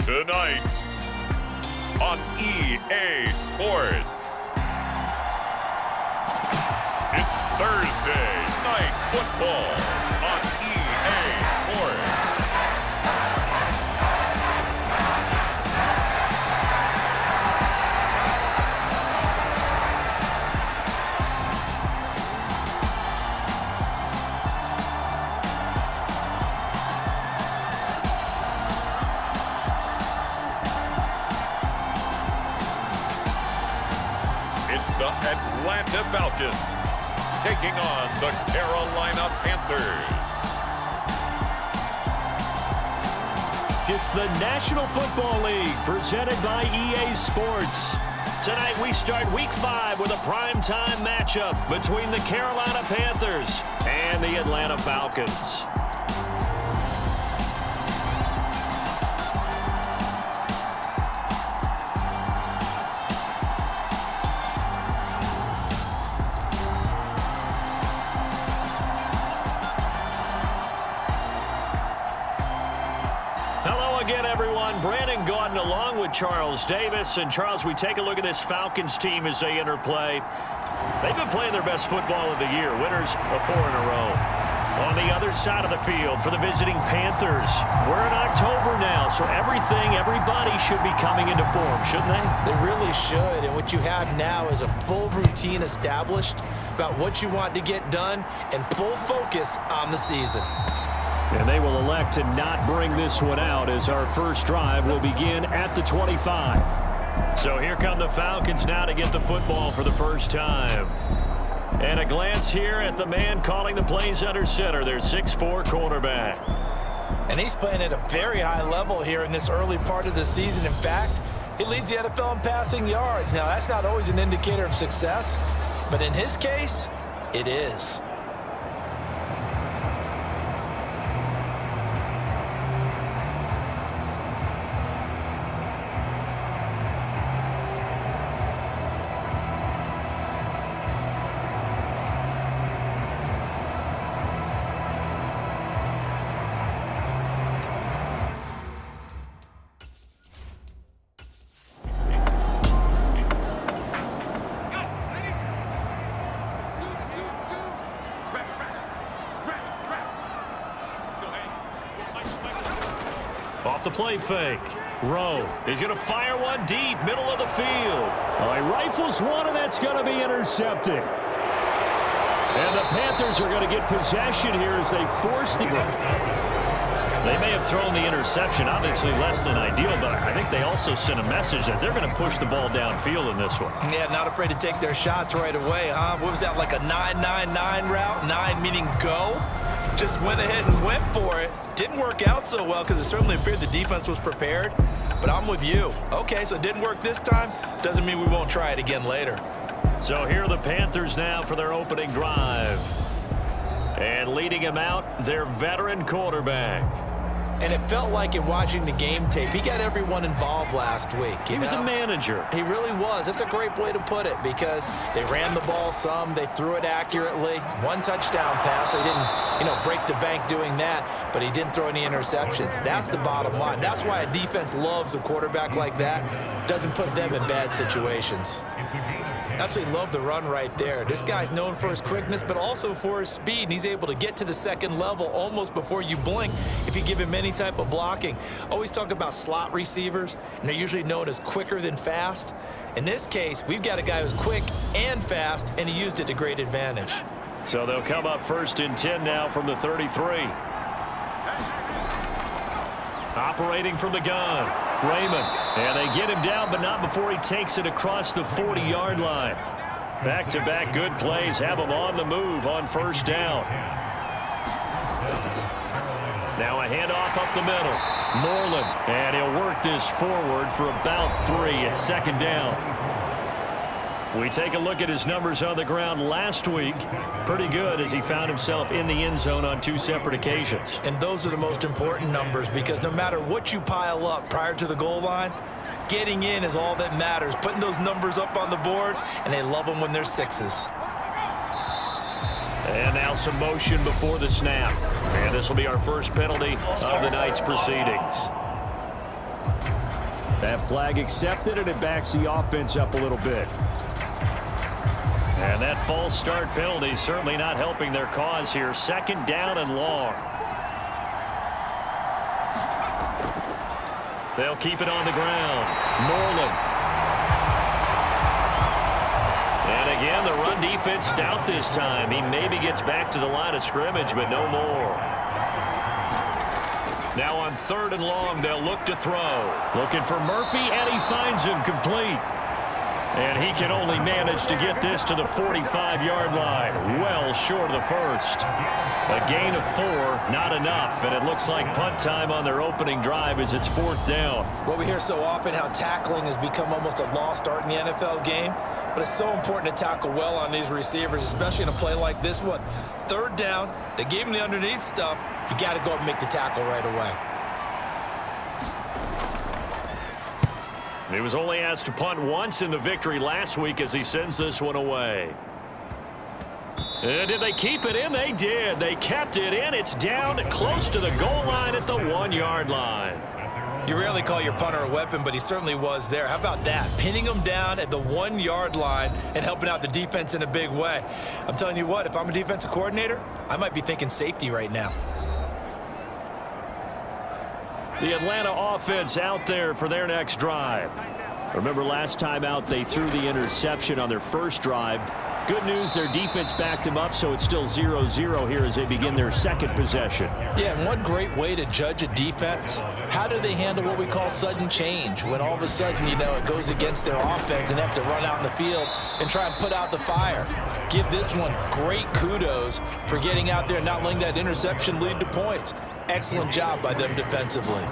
Tonight on EA Sports. It's Thursday Night Football on EA Sports. The Atlanta Falcons taking on the Carolina Panthers. It's the National Football League presented by EA Sports. Tonight we start Week 5 with a primetime matchup between the Carolina Panthers and the Atlanta Falcons. Again, everyone, Brandon Gordon along with Charles Davis. And Charles, we take a look at this Falcons team as they interplay. They've been playing their best football of the year, winners of 4 in a row. On the other side of the field for the visiting Panthers, we're in October now, so everybody should be coming into form, shouldn't they? They really should, and what you have now is a full routine established about what you want to get done and full focus on the season. And they will elect to not bring this one out as our first drive will begin at the 25. So here come the Falcons now to get the football for the first time. And a glance here at the man calling the plays under center, their 6'4" cornerback. And he's playing at a very high level here in this early part of the season. In fact, he leads the NFL in passing yards. Now, that's not always an indicator of success, but in his case, it is. Off the play fake. Rowe is going to fire one deep, middle of the field. He rifles one, and that's going to be intercepted. And the Panthers are going to get possession here as they force the... They may have thrown the interception, obviously less than ideal, but I think they also sent a message that they're going to push the ball downfield in this one. Yeah, not afraid to take their shots right away, huh? What was that, like a 9-9-9 route? 9 meaning go? Just went ahead and went for it. Didn't work out so well because it certainly appeared the defense was prepared. But I'm with you. Okay, so it didn't work this time. Doesn't mean we won't try it again later. So here are the Panthers now for their opening drive. And leading him out, their veteran quarterback. And it felt like in watching the game tape, he got everyone involved last week. He was a manager. He really was. That's a great way to put it because they ran the ball some, they threw it accurately. 1 touchdown pass. They didn't, break the bank doing that, but he didn't throw any interceptions. That's the bottom line. That's why a defense loves a quarterback like that. Doesn't put them in bad situations. Absolutely love the run right there. This guy's known for his quickness, but also for his speed. And he's able to get to the second level almost before you blink if you give him any type of blocking. Always talk about slot receivers, and they're usually known as quicker than fast. In this case, we've got a guy who's quick and fast, and he used it to great advantage. So they'll come up 1st and 10 now from the 33. Operating from the gun, Raymond. And they get him down, but not before he takes it across the 40-yard line. Back-to-back good plays have him on the move on 1st down. Now a handoff up the middle. Moreland, and he'll work this forward for about 3 at 2nd down. We take a look at his numbers on the ground last week. Pretty good as he found himself in the end zone on 2 separate occasions. And those are the most important numbers because no matter what you pile up prior to the goal line, getting in is all that matters. Putting those numbers up on the board, and they love them when they're 6s. And now some motion before the snap. And this will be our first penalty of the night's proceedings. That flag accepted, and it backs the offense up a little bit. And that false start penalty certainly not helping their cause here. Second down and long. They'll keep it on the ground. Norland. And again, the run defense stout this time. He maybe gets back to the line of scrimmage, but no more. Now on third and long, they'll look to throw. Looking for Murphy, and he finds him complete. And he can only manage to get this to the 45-yard line, well short of the first. A gain of 4, not enough, and it looks like punt time on their opening drive as it's fourth down. Well, we hear so often how tackling has become almost a lost art in the NFL game, but it's so important to tackle well on these receivers, especially in a play like this one. Third down, they gave him the underneath stuff. You got to go and make the tackle right away. He was only asked to punt once in the victory last week as he sends this one away. And did they keep it in? They did. They kept it in. It's down close to the goal line at the 1-yard line. You rarely call your punter a weapon, but he certainly was there. How about that? Pinning him down at the 1-yard line and helping out the defense in a big way. I'm telling you what, if I'm a defensive coordinator, I might be thinking safety right now. The Atlanta offense out there for their next drive. Remember last time out they threw the interception on their first drive. Good news, their defense backed him up, so it's still 0-0 here as they begin their second possession. Yeah, and one great way to judge a defense, how do they handle what we call sudden change? When all of a sudden, you know, it goes against their offense and they have to run out in the field and try and put out the fire. Give this one great kudos for getting out there and not letting that interception lead to points. Excellent job by them defensively.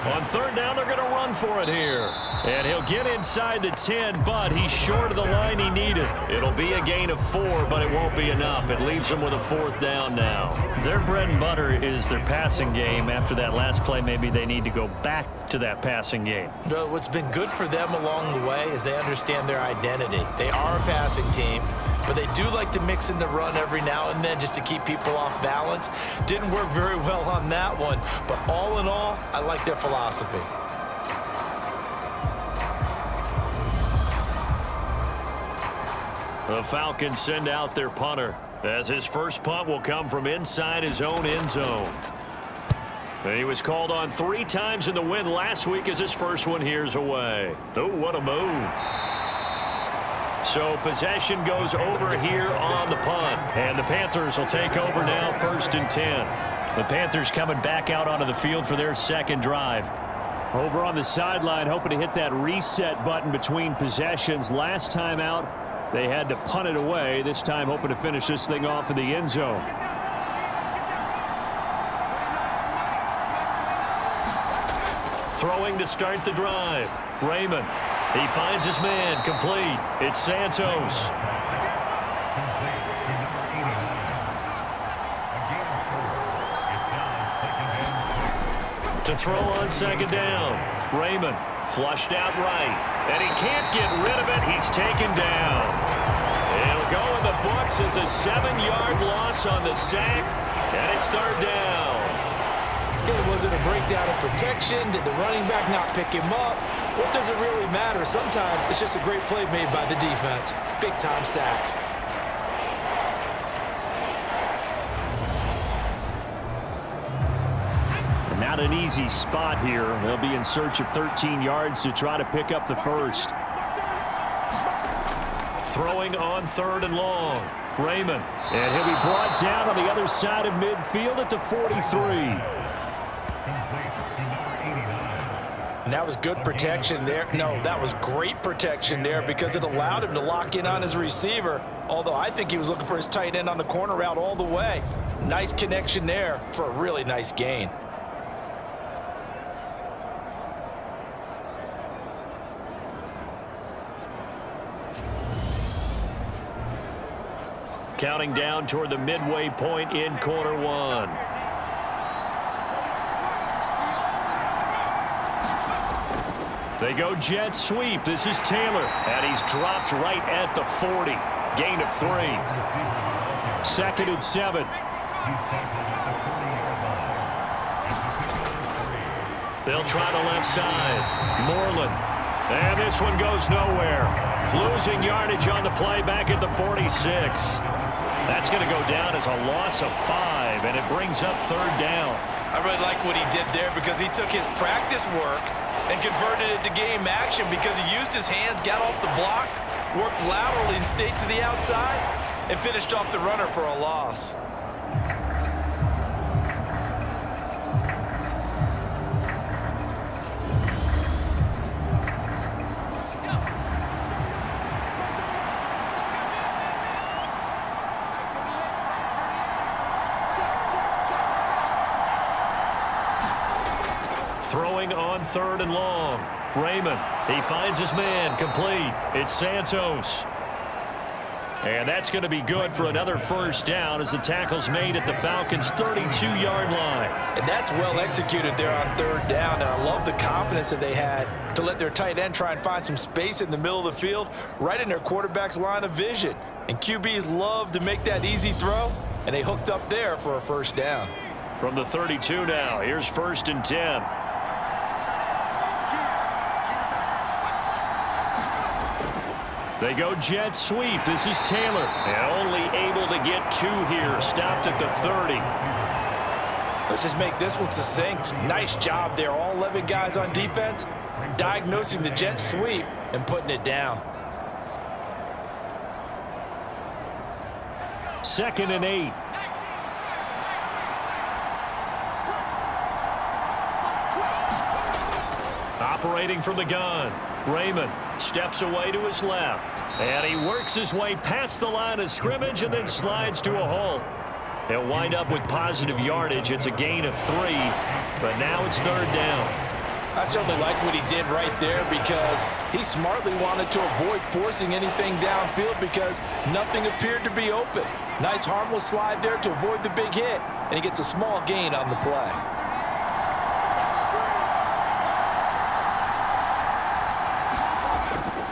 On third down, they're going to run for it here. And he'll get inside the 10, but he's short of the line he needed. It'll be a gain of 4, but it won't be enough. It leaves them with a fourth down now. Their bread and butter is their passing game. After that last play, maybe they need to go back to that passing game. Well, what's been good for them along the way is they understand their identity. They are a passing team, but they do like to mix in the run every now and then just to keep people off balance. Didn't work very well on that one, but all in all, I like their philosophy. The Falcons send out their punter as his first punt will come from inside his own end zone. And he was called on 3 times in the win last week as his first one here's away. Oh, what a move. So possession goes over here on the punt. And the Panthers will take over now, 1st and 10. The Panthers coming back out onto the field for their second drive. Over on the sideline, hoping to hit that reset button between possessions. Last time out, they had to punt it away. This time hoping to finish this thing off in the end zone. Throwing to start the drive. Raymond. He finds his man. Complete. It's Santos. To throw on second down. Raymond flushed out right. And he can't get rid of it. He's taken down. It'll go in the books as a 7-yard loss on the sack. And it's third down. Was it a breakdown of protection? Did the running back not pick him up? What does it really matter? Sometimes it's just a great play made by the defense. Big-time sack. Not an easy spot here. They'll be in search of 13 yards to try to pick up the first. Throwing on third and long. Raymond. And he'll be brought down on the other side of midfield at the 43. And that was good protection there. No, that was great protection there because it allowed him to lock in on his receiver. Although I think he was looking for his tight end on the corner route all the way. Nice connection there for a really nice gain. Counting down toward the midway point in quarter one. They go jet sweep. This is Taylor. And he's dropped right at the 40. Gain of 3. 2nd and 7. They'll try the left side. Moreland. And this one goes nowhere. Losing yardage on the play back at the 46. That's going to go down as a loss of 5, and it brings up 3rd down. I really like what he did there because he took his practice work and converted it to game action because he used his hands, got off the block, worked laterally and stayed to the outside, and finished off the runner for a loss. Throwing on 3rd and long. Raymond, he finds his man, complete. It's Santos. And that's going to be good for another 1st down as the tackle's made at the Falcons' 32-yard line. And that's well executed there on 3rd down, and I love the confidence that they had to let their tight end try and find some space in the middle of the field, right in their quarterback's line of vision. And QBs love to make that easy throw, and they hooked up there for a 1st down. From the 32 now, here's 1st and 10. They go jet sweep. This is Taylor. And only able to get 2 here. Stopped at the 30. Let's just make this one succinct. Nice job there. All 11 guys on defense diagnosing the jet sweep and putting it down. 2nd and 8. Operating from the gun. Raymond steps away to his left. And he works his way past the line of scrimmage and then slides to a halt. He'll wind up with positive yardage. It's a gain of 3, but now it's 3rd down. I certainly like what he did right there because he smartly wanted to avoid forcing anything downfield because nothing appeared to be open. Nice harmless slide there to avoid the big hit, and he gets a small gain on the play.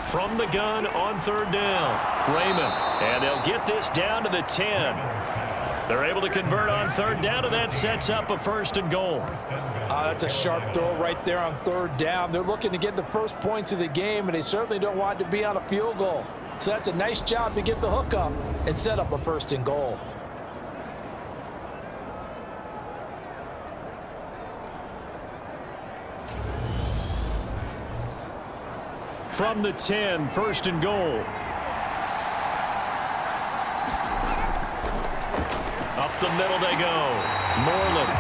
From the gun on 3rd down, Raymond. And they'll get this down to the 10. They're able to convert on 3rd down, and that sets up a 1st and goal. That's a sharp throw right there on 3rd down. They're looking to get the first points of the game, and they certainly don't want to be on a field goal. So that's a nice job to get the hook up and set up a 1st and goal. From the 10, 1st and goal. Up the middle they go. Moreland.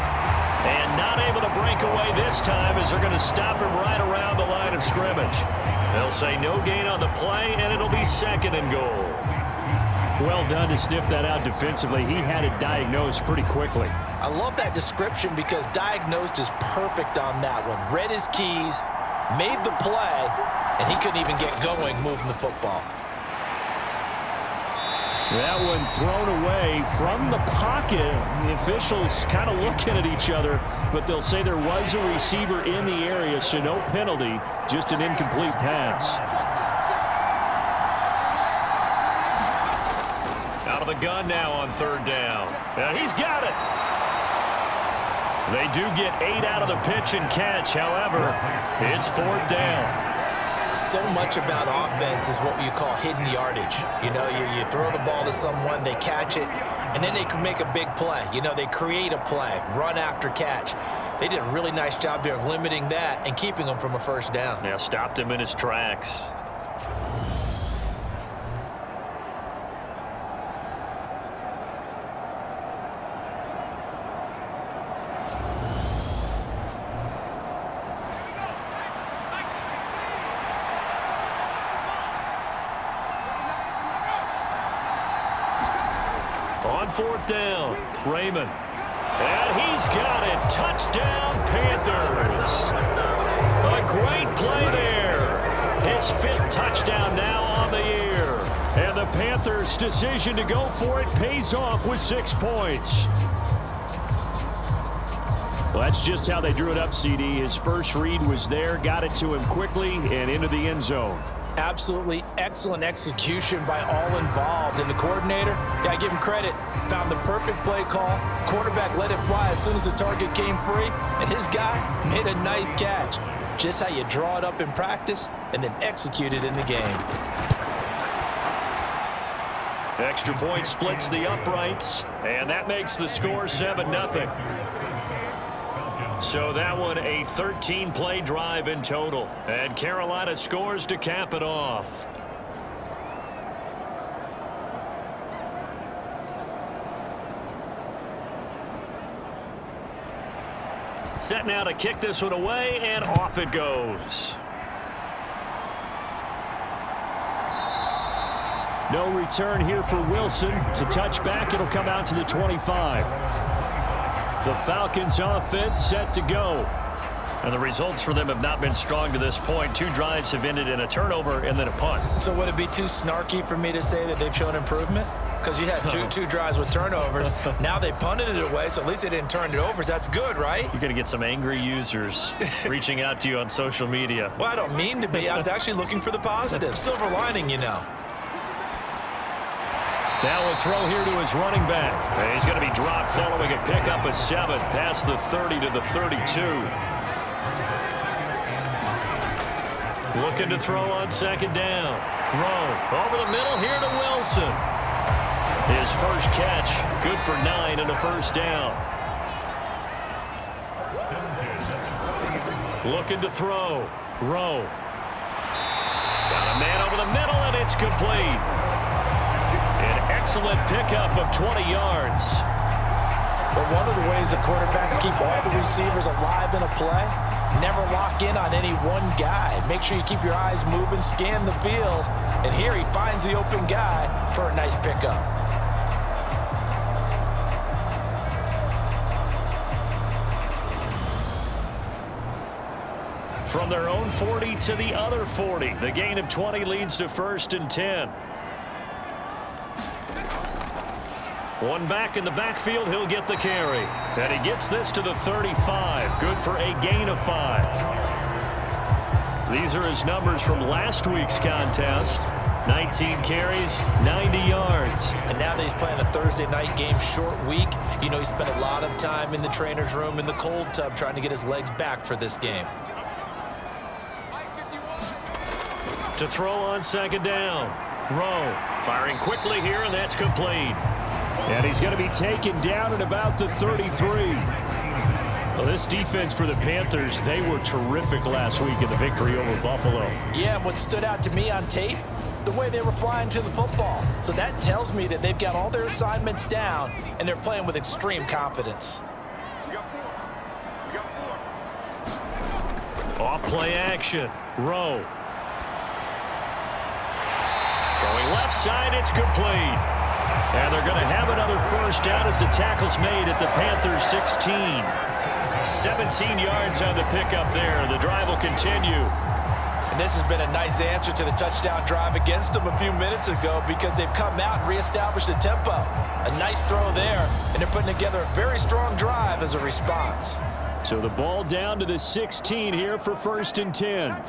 And not able to break away this time as they're going to stop him right around the line of scrimmage. They'll say no gain on the play, and it'll be 2nd and goal. Well done to sniff that out defensively. He had it diagnosed pretty quickly. I love that description because diagnosed is perfect on that one. Read his keys, made the play, and he couldn't even get going moving the football. That one thrown away from the pocket. The officials kind of looking at each other, but they'll say there was a receiver in the area, so no penalty, just an incomplete pass. Out of the gun now on 3rd down. And he's got it. They do get 8 out of the pitch and catch. However, it's 4th down. So much about offense is what you call hidden yardage. You know, you throw the ball to someone, they catch it, and then they can make a big play. You know, they create a play, run after catch. They did a really nice job there of limiting that and keeping him from a 1st down. Yeah, stopped him in his tracks. On 4th down, Raymond. And he's got it. Touchdown, Panthers. A great play there. His 5th touchdown now on the year. And the Panthers' decision to go for it pays off with 6 points. Well, that's just how they drew it up, CD. His first read was there, got it to him quickly and into the end zone. Absolutely excellent execution by all involved. And the coordinator, got to give him credit, found the perfect play call. Quarterback let it fly as soon as the target came free, and his guy made a nice catch. Just how you draw it up in practice and then execute it in the game. Extra point splits the uprights, and that makes the score 7-0. So that one a 13-play drive in total, and Carolina scores to cap it off. Set now to kick this one away, and off it goes. No return here for Wilson. To touch back, it'll come out to the 25. The Falcons offense set to go. And the results for them have not been strong to this point. 2 drives have ended in a turnover and then a punt. So would it be too snarky for me to say that they've shown improvement? Because you had two drives with turnovers. Now they punted it away, so at least they didn't turn it over. So that's good, right? You're going to get some angry users reaching out to you on social media. Well, I don't mean to be. I was actually looking for the positive. Silver lining, you know. Now a throw here to his running back. And he's going to be dropped following a pickup of 7 past the 30 to the 32. Looking to throw on second down. Rowe over the middle here to Wilson. His first catch, good for 9 and a first down. Looking to throw. Rowe. Got a man over the middle, and it's complete. An excellent pickup of 20 yards. But one of the ways the quarterbacks keep all the receivers alive in a play, never lock in on any one guy. Make sure you keep your eyes moving, scan the field, and here he finds the open guy for a nice pickup. From their own 40 to the other 40. The gain of 20 leads to 1st and 10. One back in the backfield, he'll get the carry. And he gets this to the 35. Good for a gain of 5. These are his numbers from last week's contest. 19 carries, 90 yards. And now that he's playing a Thursday night game, short week, you know he spent a lot of time in the trainer's room in the cold tub trying to get his legs back for this game. To throw on second down. Rowe firing quickly here, and that's complete. And he's going to be taken down at about the 33. Well, this defense for the Panthers, they were terrific last week in the victory over Buffalo. Yeah, and what stood out to me on tape, the way they were flying to the football. So that tells me that they've got all their assignments down, and they're playing with extreme confidence. Off play action. Rowe. Throwing left side, it's complete. And they're going to have another first down as the tackle's made at the Panthers 16. 17 yards on the pickup there. The drive will continue. And this has been a nice answer to the touchdown drive against them a few minutes ago because they've come out and reestablished the tempo. A nice throw there, and they're putting together a very strong drive as a response. So the ball down to the 16 here for 1st and 10.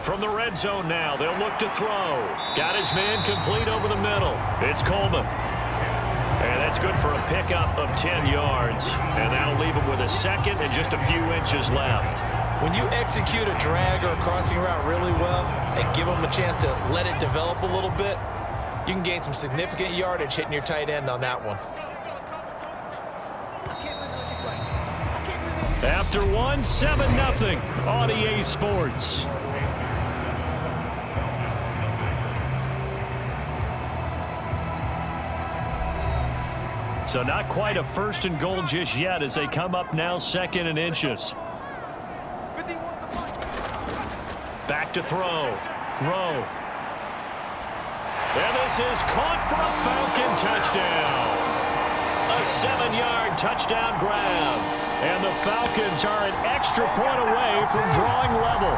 From the red zone now, they'll look to throw. Got his man complete over the middle. It's Coleman. And that's good for a pickup of 10 yards. And that'll leave him with a second and just a few inches left. When you execute a drag or a crossing route really well and give them a chance to let it develop a little bit, you can gain some significant yardage hitting your tight end on that one. After one, 7-0 on EA Sports. So not quite a 1st and goal just yet as they come up now 2nd and inches. Back to throw. Rowe. And this is caught for a Falcon touchdown. A 7-yard touchdown grab. And the Falcons are an extra point away from drawing level.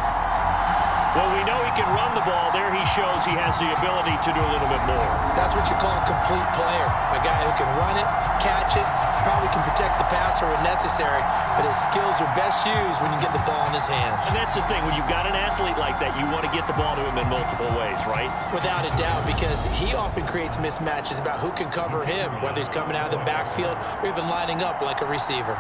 Well, we know he can run the ball. There he shows he has the ability to do a little bit more. That's what you call a complete player. A guy who can run it, catch it, Probably can protect the passer when necessary, but his skills are best used when you get the ball in his hands. And that's the thing. When you've got an athlete like that, you want to get the ball to him in multiple ways, right? Without a doubt, because he often creates mismatches about who can cover him, whether he's coming out of the backfield or even lining up like a receiver.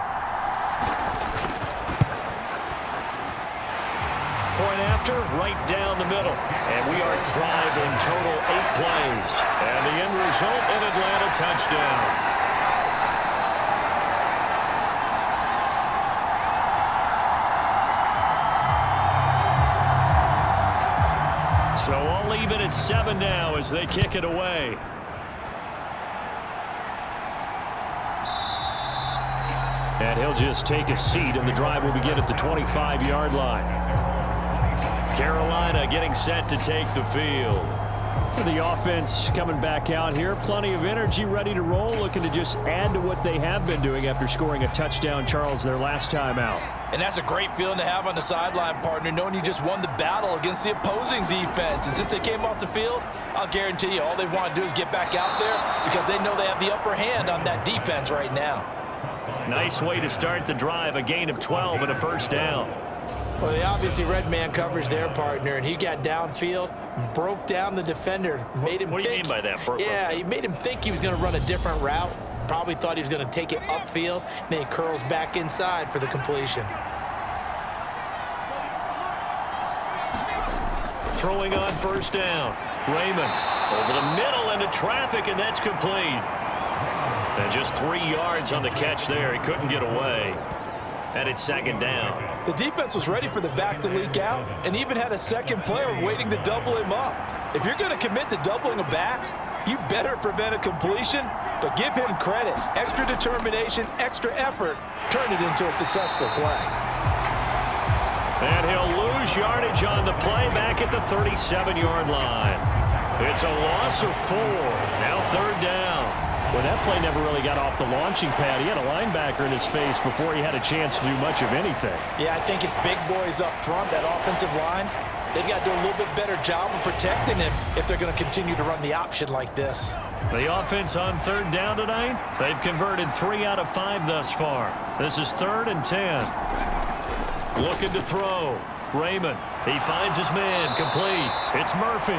Point after, right down the middle. And we are tied in total 8 plays. And the end result, an Atlanta touchdown. So all even at 7 now as they kick it away. And he'll just take a seat, and the drive will begin at the 25-yard line. Carolina getting set to take the field. The offense coming back out here. Plenty of energy, ready to roll, looking to just add to what they have been doing after scoring a touchdown, Charles, their last time out. And that's a great feeling to have on the sideline, partner, knowing you just won the battle against the opposing defense. And since they came off the field, I'll guarantee you all they want to do is get back out there because they know they have the upper hand on that defense right now. Nice way to start the drive, a gain of 12 and a first down. Well, they obviously read man coverage their partner, and he got downfield, broke down the defender, made him What do you think. mean by that? Yeah, he made him think he was going to run a different route. Probably thought he was going to take it upfield, and then he curls back inside for the completion. Throwing on first down. Raymond over the middle into traffic, and that's complete. And just 3 yards on the catch there. He couldn't get away. And it's second down. The defense was ready for the back to leak out and even had a second player waiting to double him up. If you're going to commit to doubling a back, you better prevent a completion, but give him credit. Extra determination, extra effort, turn it into a successful play. And he'll lose yardage on the play back at the 37-yard line. It's a loss of 4. Now third down. Well, that play never really got off the launching pad. He had a linebacker in his face before he had a chance to do much of anything. Yeah, I think his big boys up front, that offensive line, they've got to do a little bit better job of protecting him if they're going to continue to run the option like this. The offense on third down tonight, they've converted 3 out of 5 thus far. This is 3rd and 10. Looking to throw. Raymond, he finds his man, complete. It's Murphy.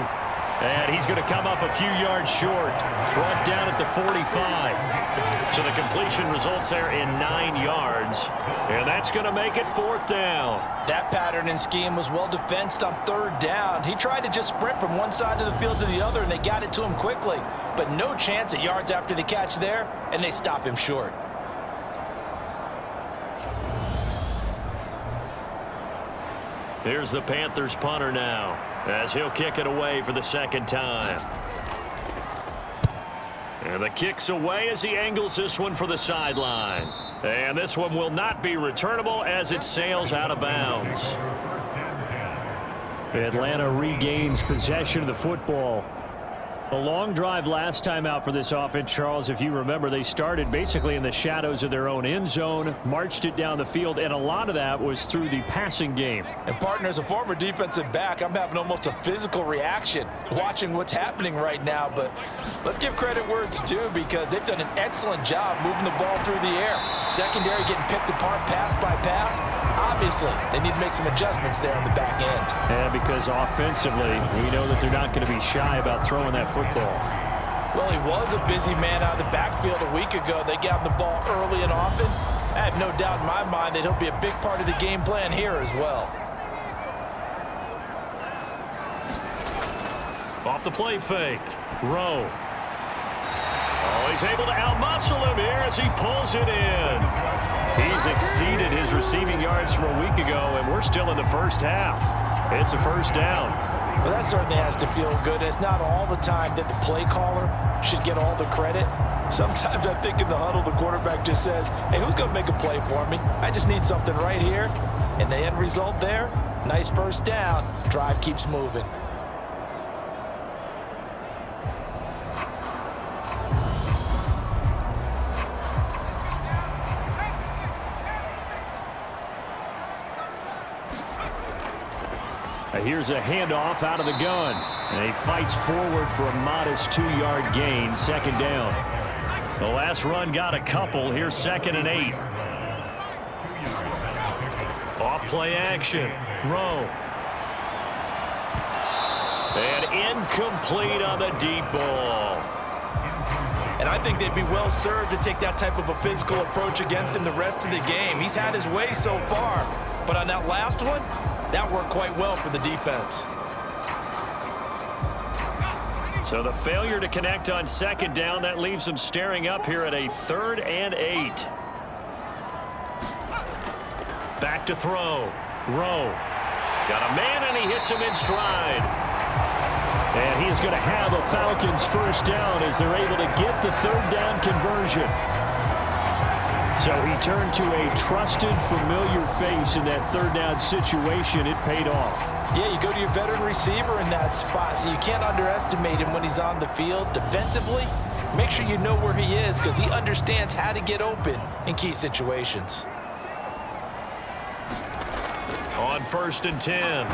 And he's going to come up a few yards short. Brought down at the 45. So the completion results there in 9 yards. And that's going to make it 4th down. That pattern and scheme was well defensed on third down. He tried to just sprint from one side of the field to the other, and they got it to him quickly. But no chance at yards after the catch there, and they stop him short. Here's the Panthers punter now, as he'll kick it away for the second time. And the kick's away as he angles this one for the sideline. And this one will not be returnable as it sails out of bounds. Atlanta regains possession of the football. A long drive last time out for this offense, Charles. If you remember, they started basically in the shadows of their own end zone, marched it down the field, and a lot of that was through the passing game. And partner, as a former defensive back, I'm having almost a physical reaction watching what's happening right now. But let's give credit where it's due because they've done an excellent job moving the ball through the air. Secondary getting picked apart pass by pass. Obviously, they need to make some adjustments there on the back end. And because offensively, we know that they're not going to be shy about throwing that football. Well, he was a busy man out of the backfield a week ago. They got him the ball early and often. I have no doubt in my mind that he'll be a big part of the game plan here as well. Off the play fake. Rowe. Oh, he's able to outmuscle him here as he pulls it in. He's exceeded his receiving yards from a week ago, and we're still in the first half. It's a first down. Well, that certainly has to feel good. It's not all the time that the play caller should get all the credit. Sometimes I think in the huddle, the quarterback just says, hey, who's going to make a play for me? I just need something right here. And the end result there, nice first down. Drive keeps moving. Here's a handoff out of the gun. And he fights forward for a modest 2-yard gain, second down. The last run got a couple. Here's 2nd and 8. Off play action. Rowe. And incomplete on the deep ball. And I think they'd be well served to take that type of a physical approach against him the rest of the game. He's had his way so far, but on that last one, that worked quite well for the defense. So the failure to connect on 2nd down, that leaves them staring up here at a 3rd and 8. Back to throw. Rowe. Got a man, and he hits him in stride. And he is going to have a Falcons first down as they're able to get the 3rd down conversion. So he turned to a trusted, familiar face in that 3rd down situation. It paid off. Yeah, you go to your veteran receiver in that spot, so you can't underestimate him when he's on the field. Defensively, make sure you know where he is because he understands how to get open in key situations. On 1st and 10.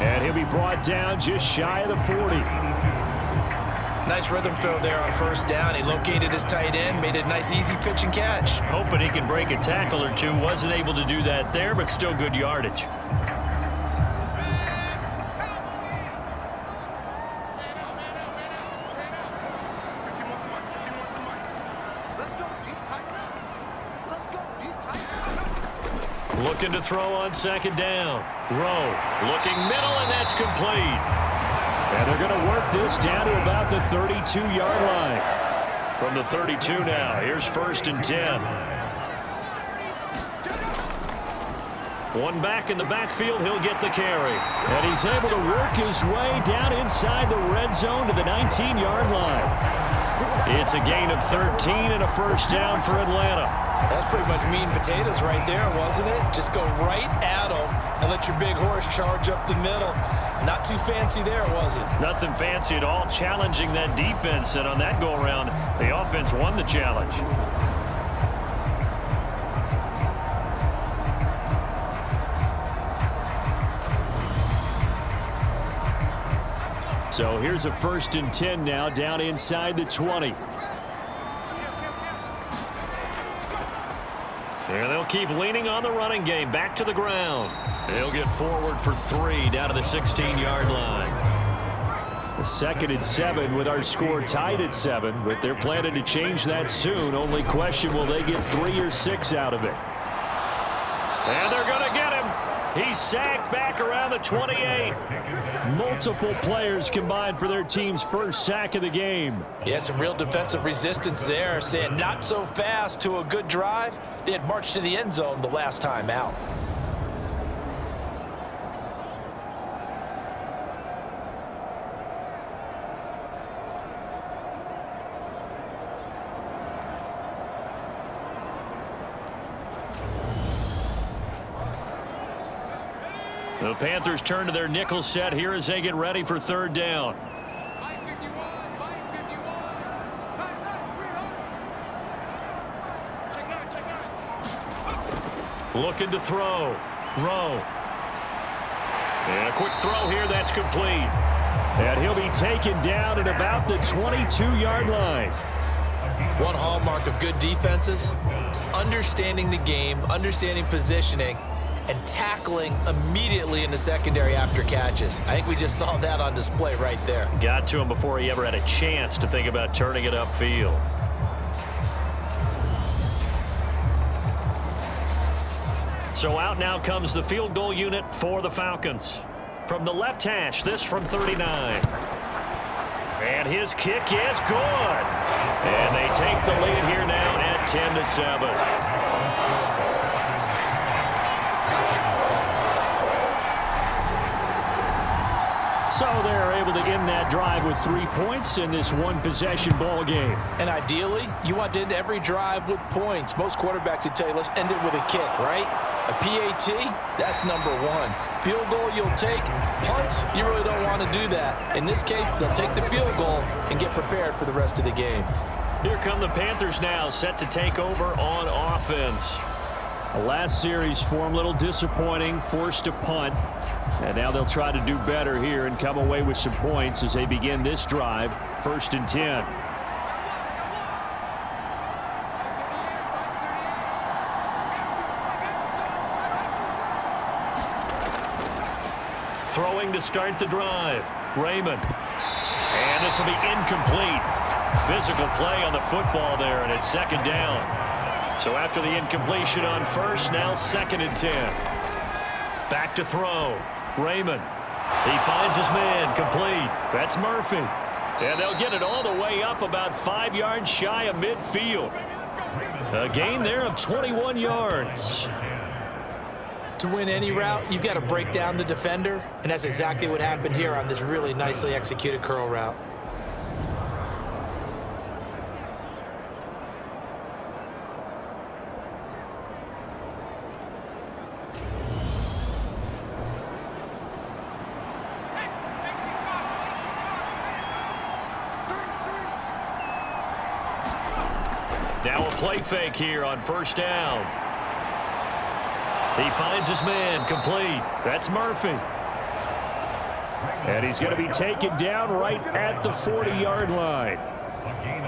And he'll be brought down just shy of the 40. Nice rhythm throw there on 1st down. He located his tight end, made a nice easy pitch and catch. Hoping he can break a tackle or two. Wasn't able to do that there, but still good yardage. Looking to throw on 2nd down. Rowe looking middle, and that's complete. And they're going to work this down to about the 32-yard line. From the 32 now, here's 1st and 10. One back in the backfield, he'll get the carry. And he's able to work his way down inside the red zone to the 19-yard line. It's a gain of 13 and a first down for Atlanta. That's pretty much meat and potatoes right there, wasn't it? Just go right at him and let your big horse charge up the middle. Not too fancy there, was it? Nothing fancy at all, challenging that defense. And on that go-around, the offense won the challenge. So here's a 1st and 10 now, down inside the 20. And they'll keep leaning on the running game. Back to the ground. They'll get forward for 3 down to the 16-yard line. 2nd and 7 with our score tied at 7, but they're planning to change that soon. Only question, will they get 3 or 6 out of it? And they're going to get him. He's sacked back around the 28. Multiple players combined for their team's first sack of the game. Yeah, some real defensive resistance there, saying not so fast to a good drive. They had marched to the end zone the last time out. The Panthers turn to their nickel set here as they get ready for 3rd down. Looking to throw. Rowe. And a quick throw here. That's complete. And he'll be taken down at about the 22-yard line. One hallmark of good defenses is understanding the game, understanding positioning, and tackling immediately in the secondary after catches. I think we just saw that on display right there. Got to him before he ever had a chance to think about turning it upfield. So out now comes the field goal unit for the Falcons. From the left hash, this from 39. And his kick is good. And they take the lead here now at 10-7. So they're able to end that drive with 3 points in this one-possession ball game. And ideally, you want to end every drive with points. Most quarterbacks would tell you, let's end it with a kick, right? A PAT, that's number 1. Field goal you'll take. Punts, you really don't want to do that. In this case, they'll take the field goal and get prepared for the rest of the game. Here come the Panthers now, set to take over on offense. The last series for them, a little disappointing, forced to punt. And now they'll try to do better here and come away with some points as they begin this drive. 1st and 10. Throwing to start the drive. Raymond. And this will be incomplete. Physical play on the football there, and it's 2nd down. So after the incompletion on 1st, now 2nd and 10. Back to throw. Raymond. He finds his man. Complete. That's Murphy. And they'll get it all the way up about 5 yards shy of midfield. A gain there of 21 yards. To win any route, you've got to break down the defender, and that's exactly what happened here on this really nicely executed curl route. Now a play fake here on 1st down. He finds his man. Complete. That's Murphy. And he's going to be taken down right at the 40-yard line.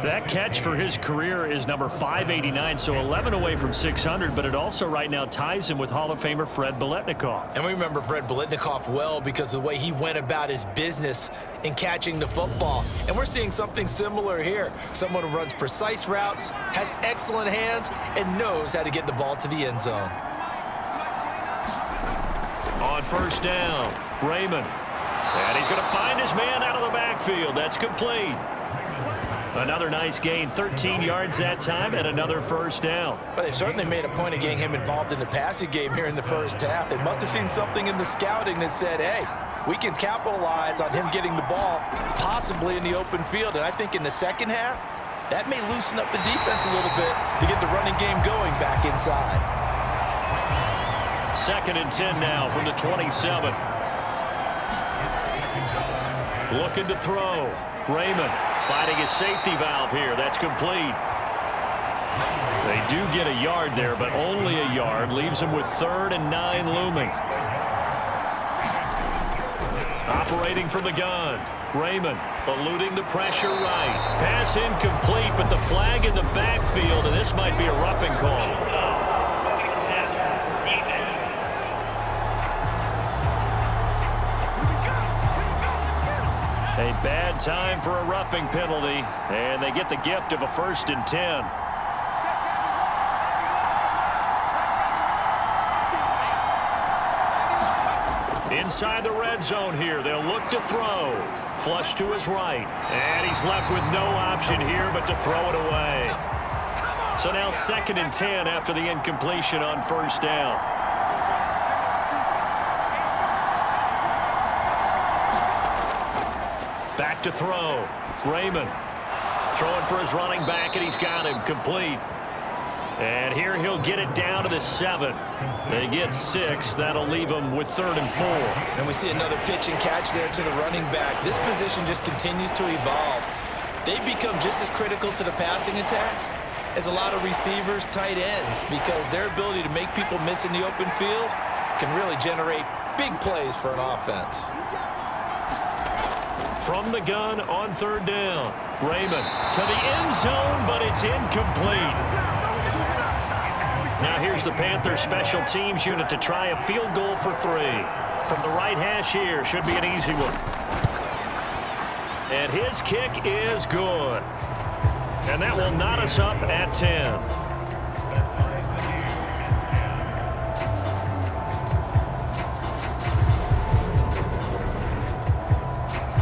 That catch for his career is number 589, so 11 away from 600, but it also right now ties him with Hall of Famer Fred Biletnikoff. And we remember Fred Biletnikoff well because of the way he went about his business in catching the football. And we're seeing something similar here. Someone who runs precise routes, has excellent hands, and knows how to get the ball to the end zone. On 1st down, Raymond. And he's going to find his man out of the backfield. That's complete. Another nice gain, 13 yards that time, and another 1st down. But they've certainly made a point of getting him involved in the passing game here in the 1st half. They must have seen something in the scouting that said, hey, we can capitalize on him getting the ball possibly in the open field. And I think in the 2nd half, that may loosen up the defense a little bit to get the running game going back inside. 2nd and 10 now from the 27. Looking to throw. Raymond finding his safety valve here. That's complete. They do get a yard there, but only a yard. Leaves them with 3rd and 9 looming. Operating from the gun. Raymond eluding the pressure right. Pass incomplete, but the flag in the backfield, and this might be a roughing call. A bad time for a roughing penalty, and they get the gift of a 1st and 10. Inside the red zone here, they'll look to throw. Flush to his right, and he's left with no option here but to throw it away. So now 2nd and 10 after the incompletion on 1st down. Back to throw. Raymond throwing for his running back, and he's got him. Complete. And here he'll get it down to the 7. They get 6. That'll leave them with 3rd and 4. And we see another pitch and catch there to the running back. This position just continues to evolve. They become just as critical to the passing attack as a lot of receivers, tight ends, because their ability to make people miss in the open field can really generate big plays for an offense. From the gun on 3rd down. Raymond to the end zone, but it's incomplete. Now here's the Panthers special teams unit to try a field goal for 3. From the right hash here, should be an easy one. And his kick is good. And that will knot us up at 10.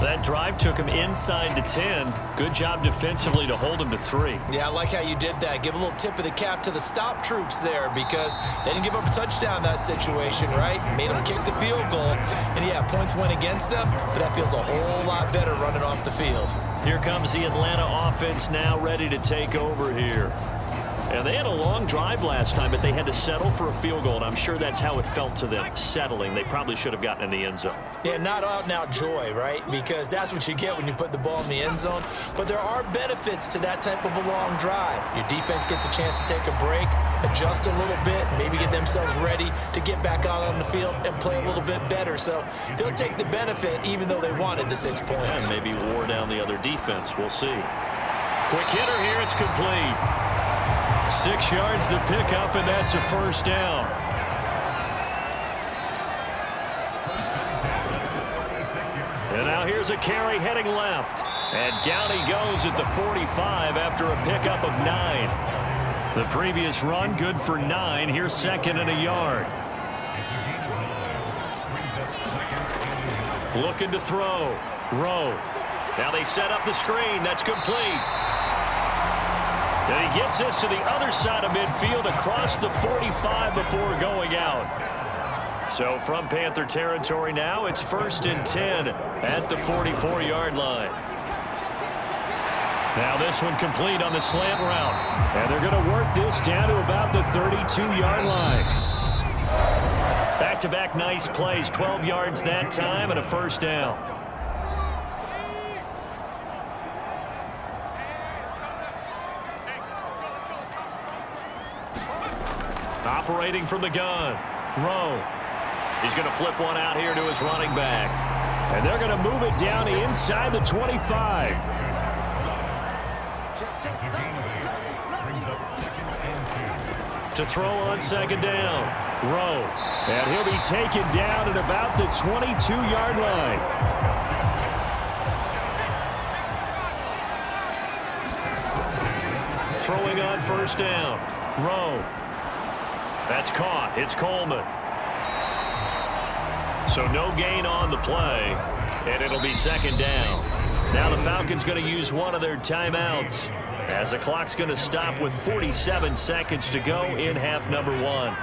That drive took him inside the 10. Good job defensively to hold him to 3. Yeah, I like how you did that. Give a little tip of the cap to the stop troops there because they didn't give up a touchdown in that situation, right? Made them kick the field goal. And, yeah, points went against them, but that feels a whole lot better running off the field. Here comes the Atlanta offense now ready to take over here. And they had a long drive last time, but they had to settle for a field goal, and I'm sure that's how it felt to them, settling. They probably should have gotten in the end zone. Yeah, not out-and-out joy, right? Because that's what you get when you put the ball in the end zone. But there are benefits to that type of a long drive. Your defense gets a chance to take a break. adjust a little bit, maybe get themselves ready to get back out on the field and play a little bit better. So they'll take the benefit even though they wanted the 6 points. And maybe wore down the other defense. We'll see. Quick hitter here. It's complete. 6 yards to pick up, and that's a first down. And now here's a carry heading left. And down he goes at the 45 after a pickup of 9. The previous run good for 9. Here's second and a yard. Looking to throw. Rowe. Now they set up the screen. That's complete. And he gets this to the other side of midfield across the 45 before going out. So from Panther territory now, it's 1st and 10 at the 44-yard line. Now this one complete on the slant route. And they're going to work this down to about the 32-yard line. Back-to-back nice plays, 12 yards that time and a first down. Operating from the gun. Rowe. He's going to flip one out here to his running back. And they're going to move it down inside the 25. To throw on second down. Rowe. And he'll be taken down at about the 22-yard line. Throwing on first down. Rowe. That's caught. It's Coleman. So no gain on the play, and it'll be second down. Now the Falcons going to use one of their timeouts as the clock's going to stop with 47 seconds to go in half number 1.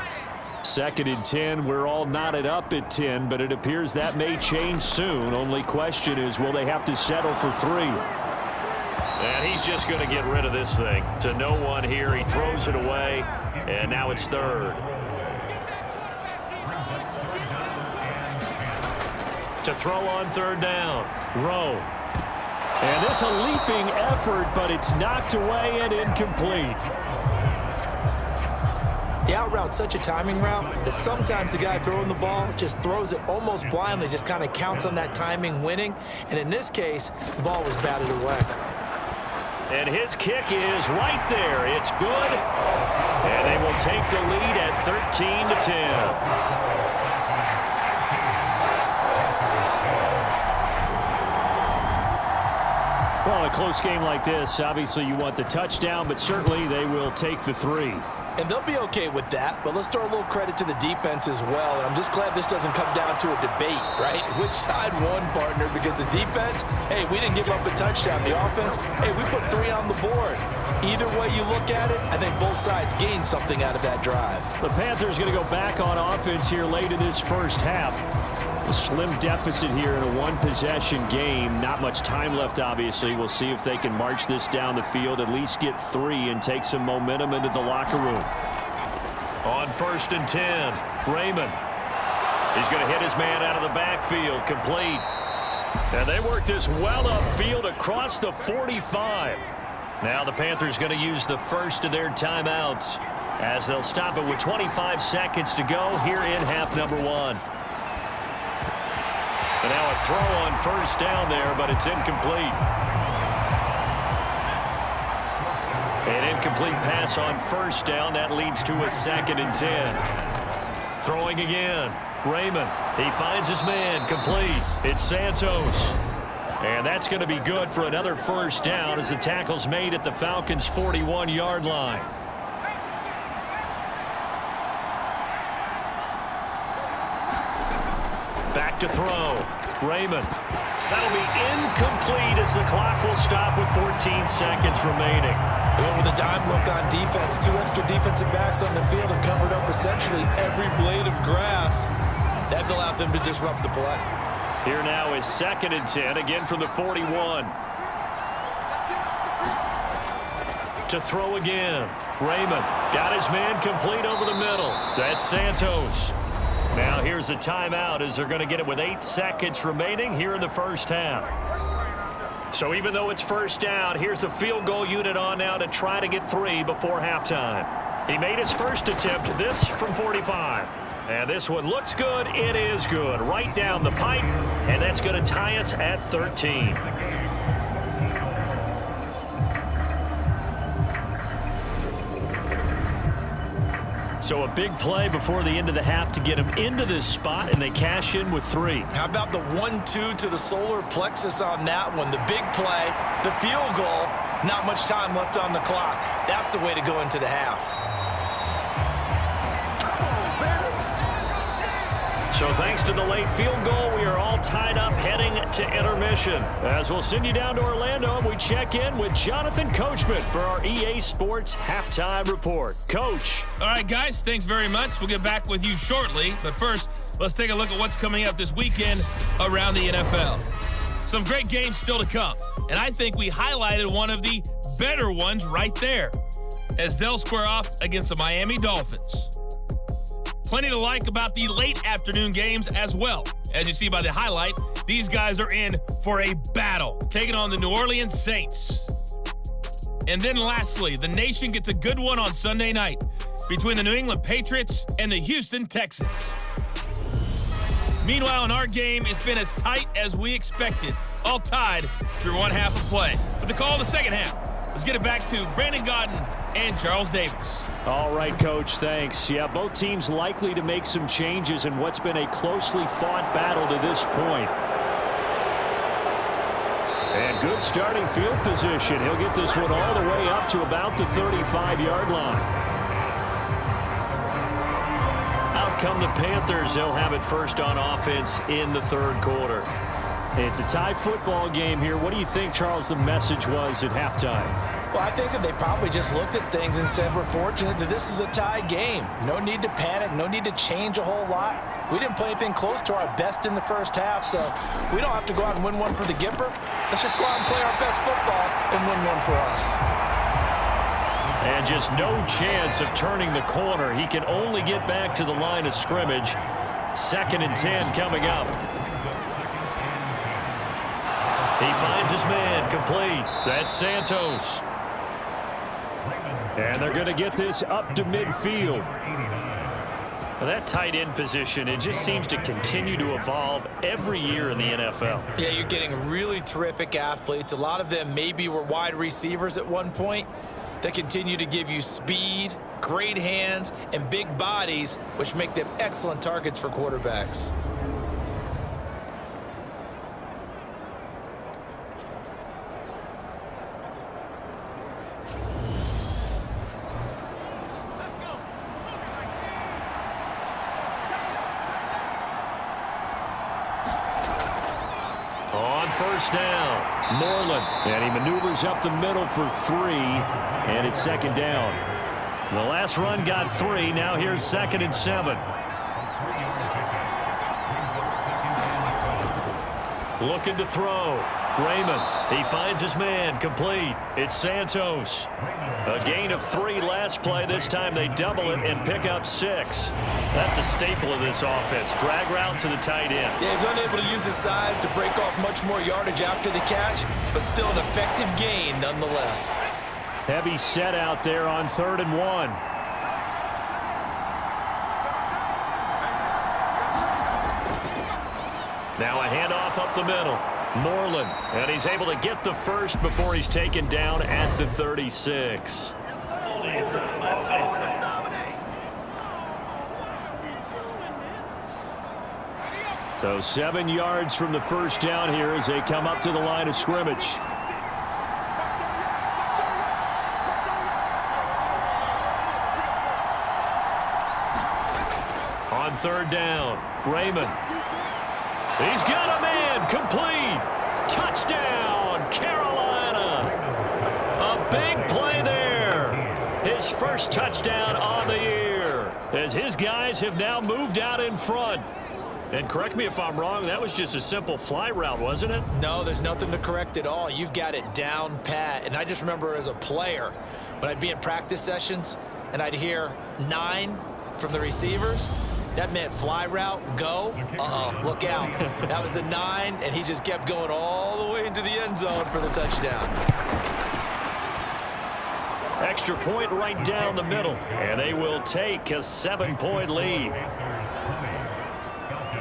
2nd and 10. We're all knotted up at 10, but it appears that may change soon. Only question is, will they have to settle for 3? And he's just going to get rid of this thing. To no one here. He throws it away, and now it's 3rd. To throw on 3rd down. Rowe. And this a leaping effort, but it's knocked away and incomplete. The out route's such a timing route that sometimes the guy throwing the ball just throws it almost blindly, just kind of counts on that timing winning. And in this case, the ball was batted away. And his kick is right there. It's good. And they will take the lead at 13-10. Well, in a close game like this, obviously you want the touchdown, but certainly they will take the 3. And they'll be okay with that, but let's throw a little credit to the defense as well. And I'm just glad this doesn't come down to a debate, right? Which side won, partner? Because the defense, hey, we didn't give up a touchdown. The offense, hey, we put 3 on the board. Either way you look at it, I think both sides gained something out of that drive. The Panthers going to go back on offense here late in this first half. A slim deficit here in a one-possession game. Not much time left, obviously. We'll see if they can march this down the field, at least get 3 and take some momentum into the locker room. On 1st and 10, Raymond. He's going to hit his man out of the backfield, complete. And they work this well upfield across the 45. Now the Panthers going to use the first of their timeouts as they'll stop it with 25 seconds to go here in half number 1. And now a throw on first down there, but it's incomplete. An incomplete pass on first down. That leads to a 2nd and 10. Throwing again. Raymond. He finds his man. Complete. It's Santos. And that's going to be good for another first down as the tackle's made at the Falcons' 41-yard line. Back to throw. Raymond. That'll be incomplete as the clock will stop with 14 seconds remaining. They went with a dime look on defense. 2 extra defensive backs on the field and covered up essentially every blade of grass. That allowed them to disrupt the play. Here now is 2nd and 10, again from the 41. To throw again. Raymond got his man complete over the middle. That's Santos. Now here's a timeout as they're going to get it with 8 seconds remaining here in the first half. So even though it's first down, here's the field goal unit on now to try to get 3 before halftime. He made his first attempt, this from 45. And this one looks good. It is good. Right down the pipe. And that's going to tie us at 13. So a big play before the end of the half to get him into this spot, and they cash in with 3. How about the 1-2 to the solar plexus on that one? The big play, the field goal, not much time left on the clock. That's the way to go into the half. So thanks to the late field goal, we are all tied up heading to intermission. As we'll send you down to Orlando, we check in with Jonathan Coachman for our EA Sports Halftime Report. Coach. All right, guys, thanks very much. We'll get back with you shortly. But first, let's take a look at what's coming up this weekend around the NFL. Some great games still to come, and I think we highlighted one of the better ones right there, as they'll square off against the Miami Dolphins. Plenty to like about the late afternoon games as well. As you see by the highlight, these guys are in for a battle, taking on the New Orleans Saints. And then lastly, the nation gets a good one on Sunday night between the New England Patriots and the Houston Texans. Meanwhile, in our game, it's been as tight as we expected, all tied through one half of play. For the call of the second half, let's get it back to Brandon Gaudin and Charles Davis. All right, Coach, thanks. Yeah, both teams likely to make some changes in what's been a closely fought battle to this point. And good starting field position. He'll get this one all the way up to about the 35-yard line. Out come the Panthers. They'll have it first on offense in the third quarter. It's a tie football game here. What do you think, Charles, the message was at halftime? Well, I think that they probably just looked at things and said, we're fortunate that this is a tie game. No need to panic, no need to change a whole lot. We didn't play anything close to our best in the first half, so we don't have to go out and win one for the Gipper. Let's just go out and play our best football and win one for us. And just no chance of turning the corner. He can only get back to the line of scrimmage. 2nd and 10 coming up. He finds his man complete. That's Santos. And they're going to get this up to midfield. Now that tight end position, it just seems to continue to evolve every year in the NFL. Yeah, you're getting really terrific athletes. A lot of them maybe were wide receivers at one point that continue to give you speed, great hands, and big bodies, which make them excellent targets for quarterbacks. First down, Moreland, and he maneuvers up the middle for 3, and it's 2nd down. The last run got 3, now here's 2nd and 7. Looking to throw, Raymond, he finds his man, complete, it's Santos. A gain of 3 last play. This time they double it and pick up 6. That's a staple of this offense. Drag route to the tight end. Yeah, he's unable to use his size to break off much more yardage after the catch, but still an effective gain nonetheless. Heavy set out there on 3rd and 1. Now a handoff up the middle. Moreland, and he's able to get the first before he's taken down at the 36. So 7 yards from the first down here as they come up to the line of scrimmage. On 3rd down, Raymond. He's got a man, complete. Touchdown, Carolina. A big play there. His first touchdown on the year, as his guys have now moved out in front. And correct me if I'm wrong, that was just a simple fly route, wasn't it? No, there's nothing to correct at all. You've got it down pat. And I just remember as a player, when I'd be in practice sessions and I'd hear 9 from the receivers, that meant fly route, go, look out. That was the 9, and he just kept going all the way into the end zone for the touchdown. Extra point right down the middle. And they will take a 7-point lead.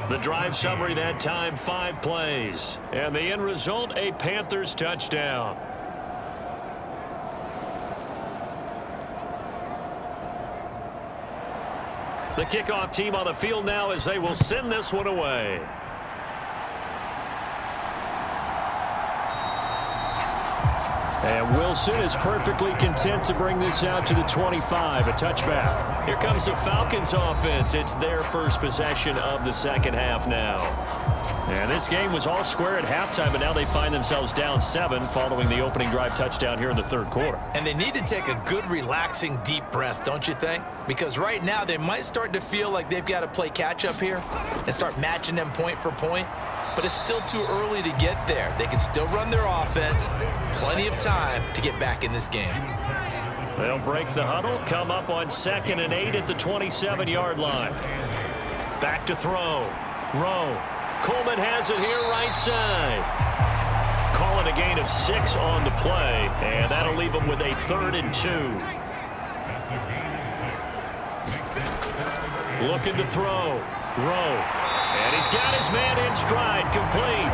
The drive summary that time, 5 plays. And the end result, a Panthers touchdown. The kickoff team on the field now as they will send this one away. And Wilson is perfectly content to bring this out to the 25, a touchback. Here comes the Falcons offense. It's their first possession of the second half now. And this game was all square at halftime, but now they find themselves down 7 following the opening drive touchdown here in the third quarter. And they need to take a good, relaxing, deep breath, don't you think? Because right now they might start to feel like they've got to play catch-up here and start matching them point for point. But it's still too early to get there. They can still run their offense. Plenty of time to get back in this game. They'll break the huddle, come up on 2nd and 8 at the 27-yard line. Back to throw. Rowe. Coleman has it here right side. Calling a gain of 6 on the play, and that'll leave them with a 3rd and 2. Looking to throw. Rowe. And he's got his man in stride, complete.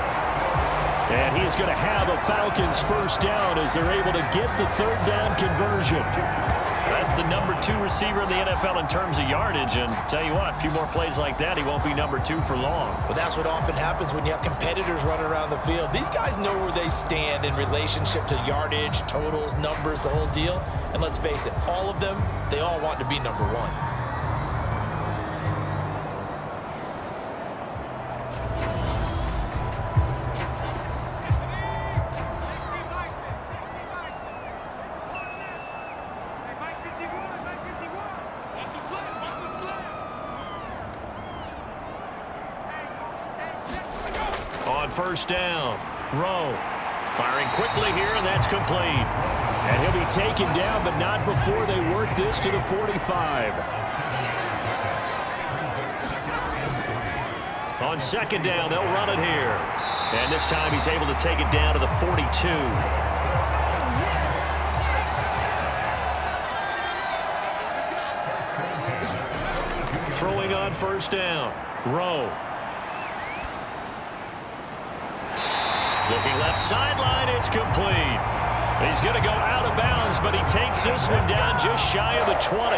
And he's going to have a Falcons first down as they're able to get the 3rd down conversion. That's the number 2 receiver in the NFL in terms of yardage. And tell you what, a few more plays like that, he won't be number 2 for long. Well, that's what often happens when you have competitors running around the field. These guys know where they stand in relationship to yardage, totals, numbers, the whole deal. And let's face it, all of them, they all want to be number 1. First down. Rowe firing quickly here, and that's complete. And he'll be taken down, but not before they work this to the 45. On 2nd down, they'll run it here. And this time he's able to take it down to the 42. Throwing on 1st down. Rowe. Looking left sideline, it's complete. He's going to go out of bounds, but he takes this one down just shy of the 20.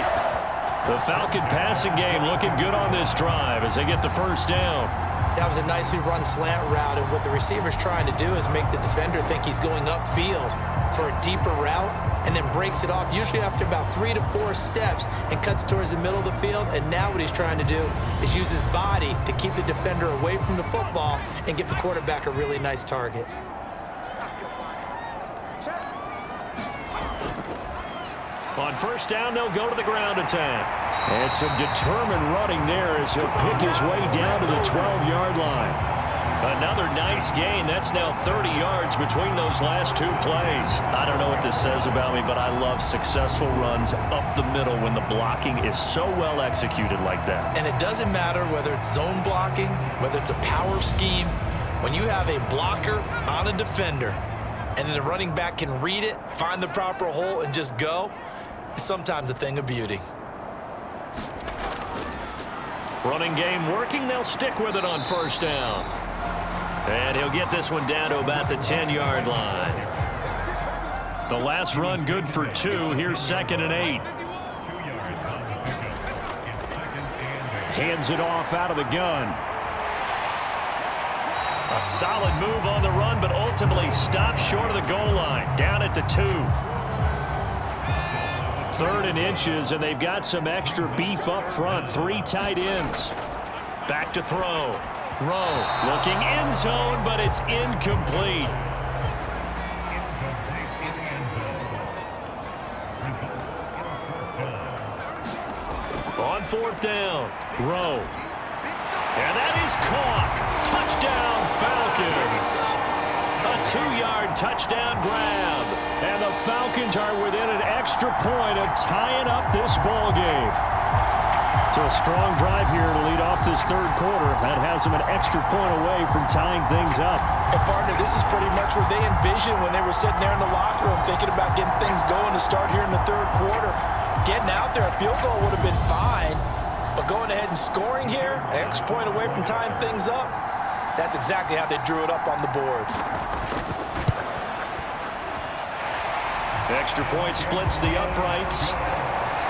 The Falcon passing game looking good on this drive as they get the first down. That was a nicely run slant route, and what the receiver's trying to do is make the defender think he's going upfield for a deeper route and then breaks it off, usually after about 3 to 4 steps, and cuts towards the middle of the field. And now what he's trying to do is use his body to keep the defender away from the football and give the quarterback a really nice target. On 1st down, they'll go to the ground attack. And some determined running there as he'll pick his way down to the 12-yard line. Another nice gain. That's now 30 yards between those last 2 plays. I don't know what this says about me, but I love successful runs up the middle when the blocking is so well executed like that. And it doesn't matter whether it's zone blocking, whether it's a power scheme. When you have a blocker on a defender and then the running back can read it, find the proper hole, and just go, it's sometimes a thing of beauty. Running game working. They'll stick with it on 1st down. And he'll get this one down to about the 10-yard line. The last run good for 2. Here's 2nd and 8. Hands it off out of the gun. A solid move on the run, but ultimately stops short of the goal line. Down at the 2. 3rd and inches, and they've got some extra beef up front. 3 tight ends. Back to throw. Rowe looking end zone, but it's incomplete. On 4th down, Rowe. And that is caught. Touchdown, Falcons. A 2-yard touchdown grab. And the Falcons are within an extra point of tying up this ball game. So a strong drive here to lead off this third quarter. That has them an extra point away from tying things up. And partner, this is pretty much what they envisioned when they were sitting there in the locker room thinking about getting things going to start here in the third quarter. Getting out there, a field goal would have been fine. But going ahead and scoring here, an extra point away from tying things up, that's exactly how they drew it up on the board. Extra point splits the uprights.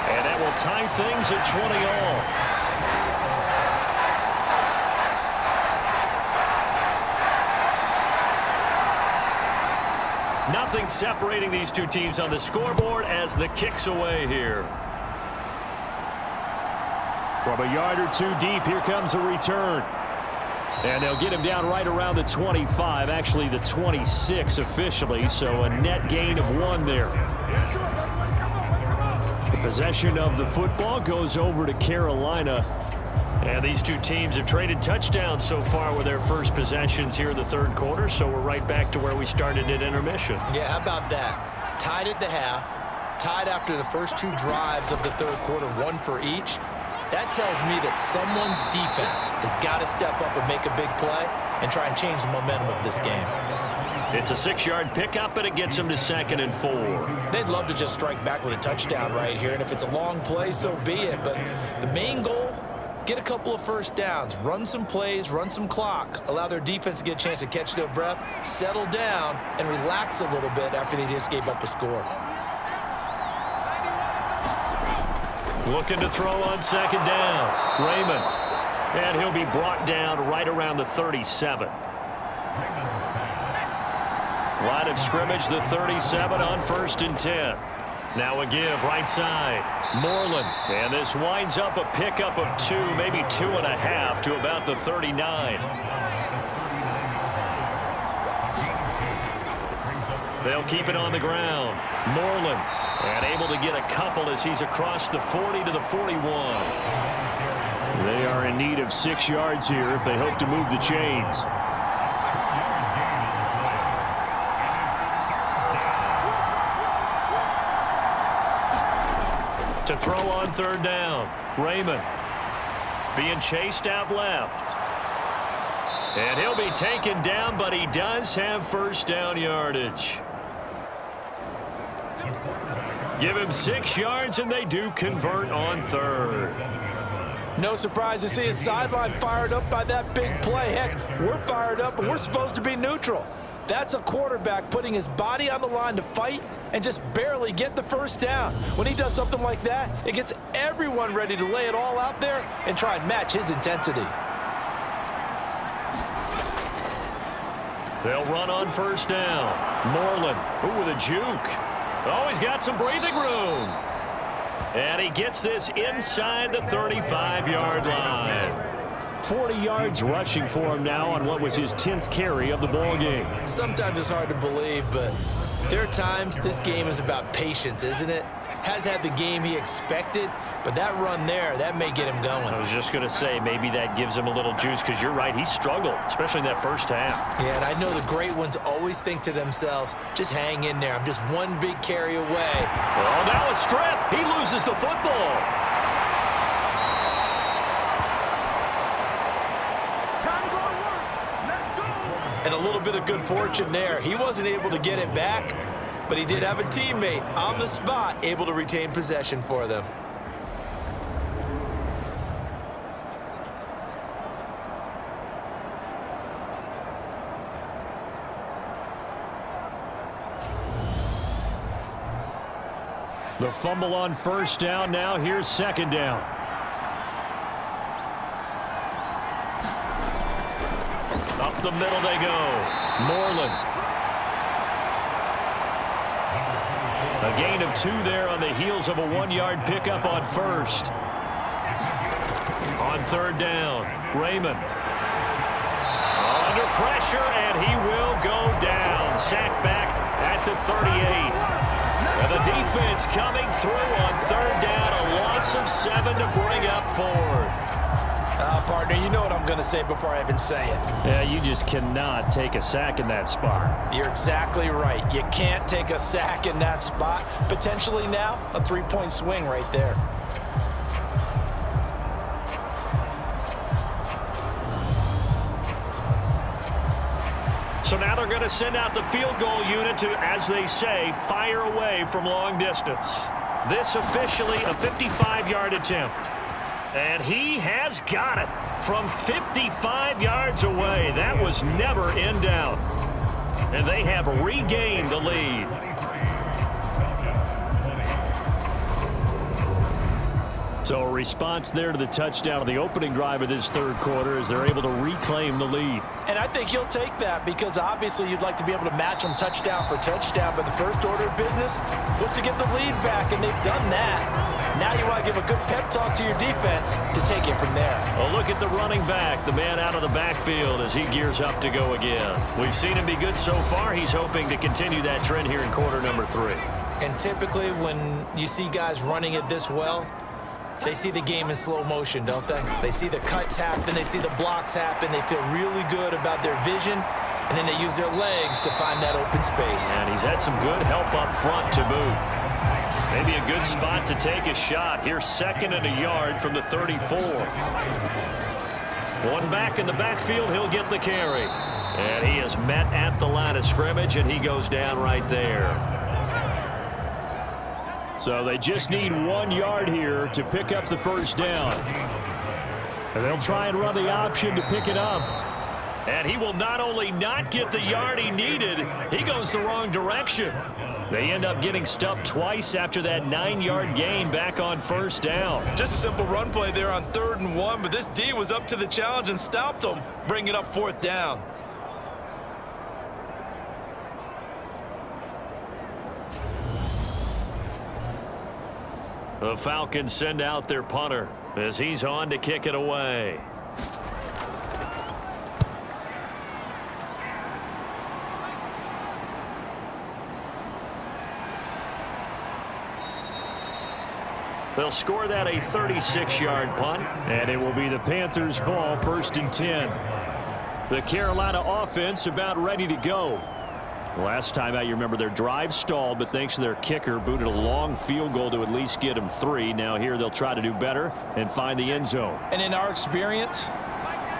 And that will tie things at 20 all. Nothing separating these two teams on the scoreboard as the kick's away here. From a yard or two deep, here comes a return. And they'll get him down right around the 25, actually the 26 officially, so a net gain of 1 there. Possession of the football goes over to Carolina. And these two teams have traded touchdowns so far with their first possessions here in the third quarter, so we're right back to where we started at intermission. Yeah, how about that? Tied at the half, tied after the first 2 drives of the third quarter, 1 for each. That tells me that someone's defense has got to step up and make a big play and try and change the momentum of this game. It's a 6-yard pickup, and it gets them to 2nd and 4. They'd love to just strike back with a touchdown right here, and if it's a long play, so be it. But the main goal, get a couple of first downs, run some plays, run some clock, allow their defense to get a chance to catch their breath, settle down, and relax a little bit after they just gave up a score. Looking to throw on 2nd down. Raymond. And he'll be brought down right around the 37. Line of scrimmage, the 37 on 1st and 10. Now a give right side. Moreland. And this winds up a pickup of 2, maybe 2.5 to about the 39. They'll keep it on the ground. Moreland. And able to get a couple as he's across the 40 to the 41. They are in need of 6 yards here if they hope to move the chains. To throw on 3rd down. Raymond being chased out left. And he'll be taken down, but he does have first down yardage. Give him 6 yards, and they do convert on 3rd. No surprise to see his sideline fired up by that big play. Heck, we're fired up, and we're supposed to be neutral. That's a quarterback putting his body on the line to fight and just barely get the first down. When he does something like that, it gets everyone ready to lay it all out there and try and match his intensity. They'll run on 1st down. Moreland, with a juke. Oh, he's got some breathing room. And he gets this inside the 35-yard line. 40 yards rushing for him now on what was his 10th carry of the ball game. Sometimes it's hard to believe, but there are times this game is about patience, isn't it? Has had the game he expected, but that run there, that may get him going. I was just going to say, maybe that gives him a little juice, because you're right, he struggled, especially in that first half. Yeah, and I know the great ones always think to themselves, just hang in there. I'm just one big carry away. Oh, now it's stripped. He loses the football. And a little bit of good fortune there. He wasn't able to get it back, but he did have a teammate on the spot able to retain possession for them. The fumble on 1st down. Now here's 2nd down. Up the middle they go. Moreland. A gain of 2 there on the heels of a 1-yard pickup on 1st. On 3rd down, Raymond. Under pressure, and he will go down. Sacked back at the 38. And the defense coming through on 3rd down. A loss of 7 to bring up 4th. Partner, you know what I'm going to say before I even say it. Yeah, you just cannot take a sack in that spot. You're exactly right. You can't take a sack in that spot. Potentially now, a 3-point swing right there. So now they're going to send out the field goal unit to, as they say, fire away from long distance. This officially a 55-yard attempt. And he has got it from 55 yards away. That was never in doubt. And they have regained the lead. So a response there to the touchdown of the opening drive of this third quarter as they're able to reclaim the lead. And I think you'll take that because obviously you'd like to be able to match them touchdown for touchdown, but the first order of business was to get the lead back, and they've done that. Now you want to give a good pep talk to your defense to take it from there. Well, look at the running back, the man out of the backfield as he gears up to go again. We've seen him be good so far. He's hoping to continue that trend here in quarter number 3. And typically when you see guys running it this well, they see the game in slow motion, don't they? They see the cuts happen, they see the blocks happen, they feel really good about their vision, and then they use their legs to find that open space. And he's had some good help up front to boot. Maybe a good spot to take a shot. Here's 2nd and a yard from the 34. One back in the backfield, he'll get the carry. And he is met at the line of scrimmage, and he goes down right there. So they just need 1 yard here to pick up the first down. And they'll try and run the option to pick it up. And he will not only not get the yard he needed, he goes the wrong direction. They end up getting stuffed twice after that 9-yard gain back on first down. Just a simple run play there on 3rd and 1, but this D was up to the challenge and stopped them, bringing up 4th down. The Falcons send out their punter as he's on to kick it away. They'll score that a 36-yard punt, and it will be the Panthers' ball, 1st and 10. The Carolina offense about ready to go. Last time out, you remember their drive stalled, but thanks to their kicker, booted a long field goal to at least get them 3. Now here they'll try to do better and find the end zone. And in our experience,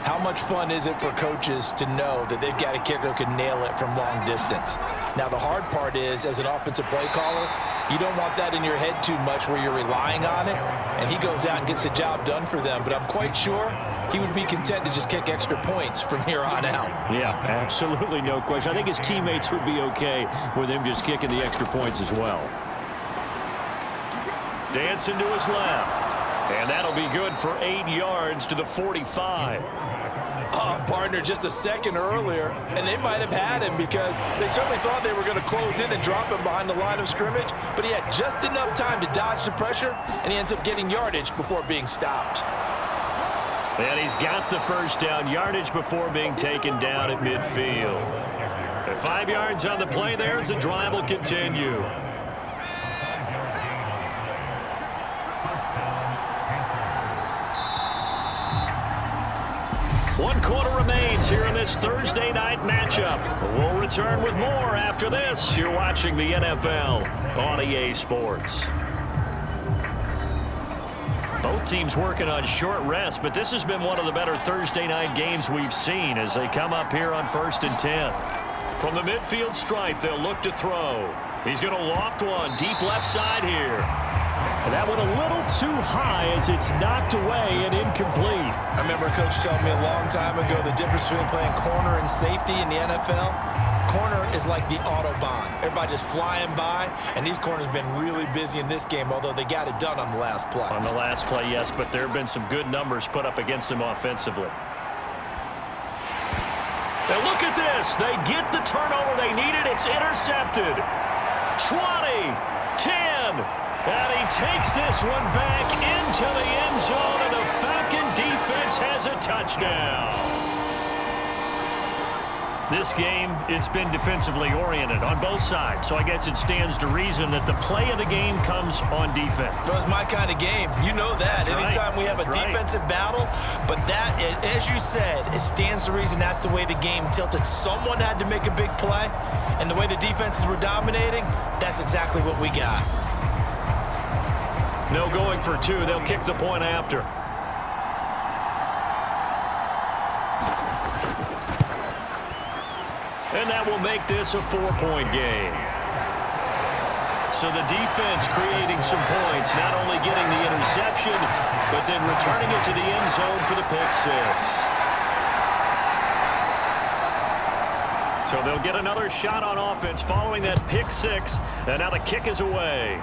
how much fun is it for coaches to know that they've got a kicker who can nail it from long distance? Now the hard part is, as an offensive play caller, you don't want that in your head too much where you're relying on it, and he goes out and gets the job done for them. But I'm quite sure he would be content to just kick extra points from here on out. Yeah, absolutely no question. I think his teammates would be okay with him just kicking the extra points as well. Dancing to his left, and that'll be good for 8 yards to the 45. Oh, partner, just a second earlier, and they might have had him because they certainly thought they were going to close in and drop him behind the line of scrimmage, but he had just enough time to dodge the pressure, and he ends up getting yardage before being stopped. And he's got the first down, yardage before being taken down at midfield. The 5 yards on the play there as the drive will continue. One quarter remains here in this Thursday night matchup. We'll return with more after this. You're watching the NFL on EA Sports. Both teams working on short rest, but this has been one of the better Thursday night games we've seen as they come up here on 1st and 10. From the midfield stripe, they'll look to throw. He's going to loft one deep left side here. And that went a little too high as it's knocked away and incomplete. I remember a coach telling me a long time ago the difference between playing corner and safety in the NFL. Corner is like the Autobahn. Everybody just flying by, and these corners have been really busy in this game, although they got it done on the last play. On the last play, yes, but there have been some good numbers put up against them offensively. And look at this. They get the turnover they needed. It's intercepted. 20, 10, and he takes this one back into the end zone, and the Falcon defense has a touchdown. This game, it's been defensively oriented on both sides, so I guess it stands to reason that the play of the game comes on defense. So it's my kind of game. You know that. That's Anytime right. we have That's a right. defensive battle, but that, as you said, it stands to reason that's the way the game tilted. Someone had to make a big play, and the way the defenses were dominating, that's exactly what we got. No going for 2. They'll kick the point after. And that will make this a 4-point game. So the defense creating some points, not only getting the interception, but then returning it to the end zone for the pick six. So they'll get another shot on offense following that pick six, and now the kick is away.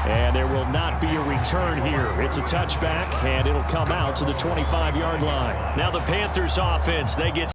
And there will not be a return here. It's a touchback, and it'll come out to the 25-yard line. Now the Panthers offense, they get